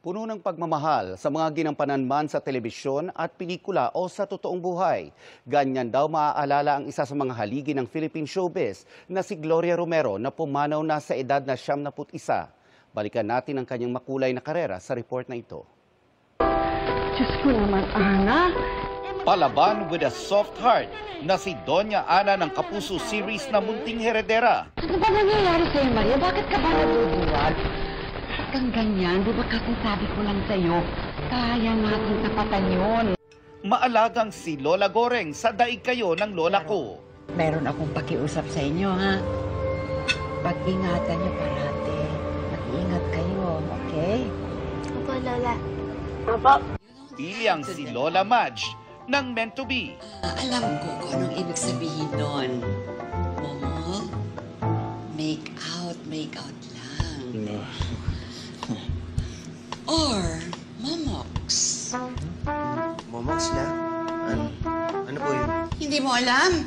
Puno ng pagmamahal sa mga ginampanan man sa telebisyon at pelikula o sa totoong buhay. Ganyan daw maaalala ang isa sa mga haligi ng Philippine showbiz na si Gloria Romero na pumanaw na sa edad na 71. Balikan natin ang kanyang makulay na karera sa report na ito. Diyos ko naman, Ana. Palaban with a soft heart na si Doña Ana ng Kapuso series na Munting Heredera. Ano ba nangyayari sa'yo, Maria? Bakit ka ba naduduwal? Kang ganyan, di ba kasi sabi ko lang sa'yo, kaya natin tapatan yun. Maalagang si Lola Goreng sa daig kayo ng lola ko. Meron akong pakiusap sa inyo, ha? Pag-ingatan niyo parati. Mag-ingat kayo, okay? Opo, Lola. Piliyang si Lola Madge ng Meant to Be. Alam ko kung anong ibig sabihin doon. Momo, make out lang. Or, momox. Momox na? Ano po yun? Hindi mo alam?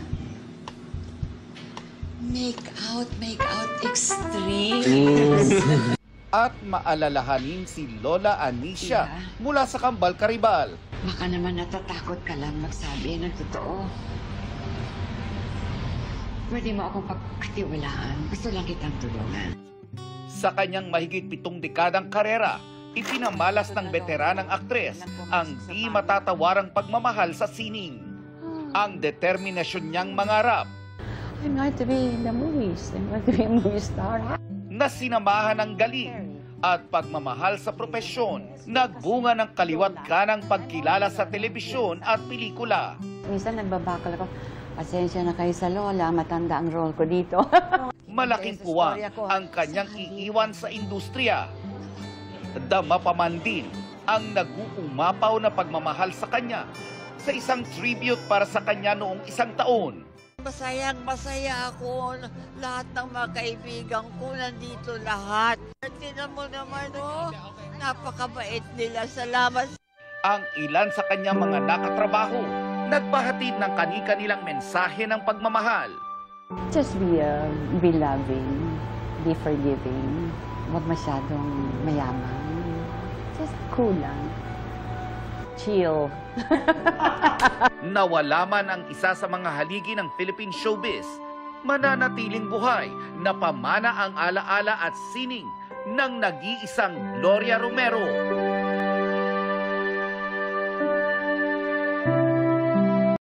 Make out extreme. At maalalahanin si Lola Anisha mula sa Kambal, Karibal. Baka naman natatakot ka lang magsabi ng totoo. Pwede mo akong pagkatiwalaan. Gusto lang kitang tulungan. Sa kanyang mahigit 7 dekadang karera, ipinamalas ng veteranang aktres ang di matatawarang pagmamahal sa sining. Ang determinasyon niyang mangarap I'm going to be in the movies. I'm going to be a movie star. na sinamahan ng galing at pagmamahal sa propesyon, nagbunga ng kaliwat kanang pagkilala sa telebisyon at pelikula. Minsan nagbabakal ako, pasensya na kayo sa lola, matanda ang role ko dito. Malaking puwang ang kanyang iiwan sa industriya. Dama pa man din ang nag-uumapaw na pagmamahal sa kanya sa isang tribute para sa kanya noong 1 taon. Masayang-masaya ako. Lahat ng mga kaibigan ko, nandito lahat. Tingnan mo naman, oh. Napakabait nila. Salamat. Ang ilan sa kanyang mga nakatrabaho, nagpahatid ng kani-kanilang mensahe ng pagmamahal. Just be loving, be forgiving. Huwag masyadong mayaman. Just cool lang. Chill. Nawala man ang isa sa mga haligi ng Philippine showbiz, mananatiling buhay na pamana ang alaala at sining ng nag-iisang Gloria Romero.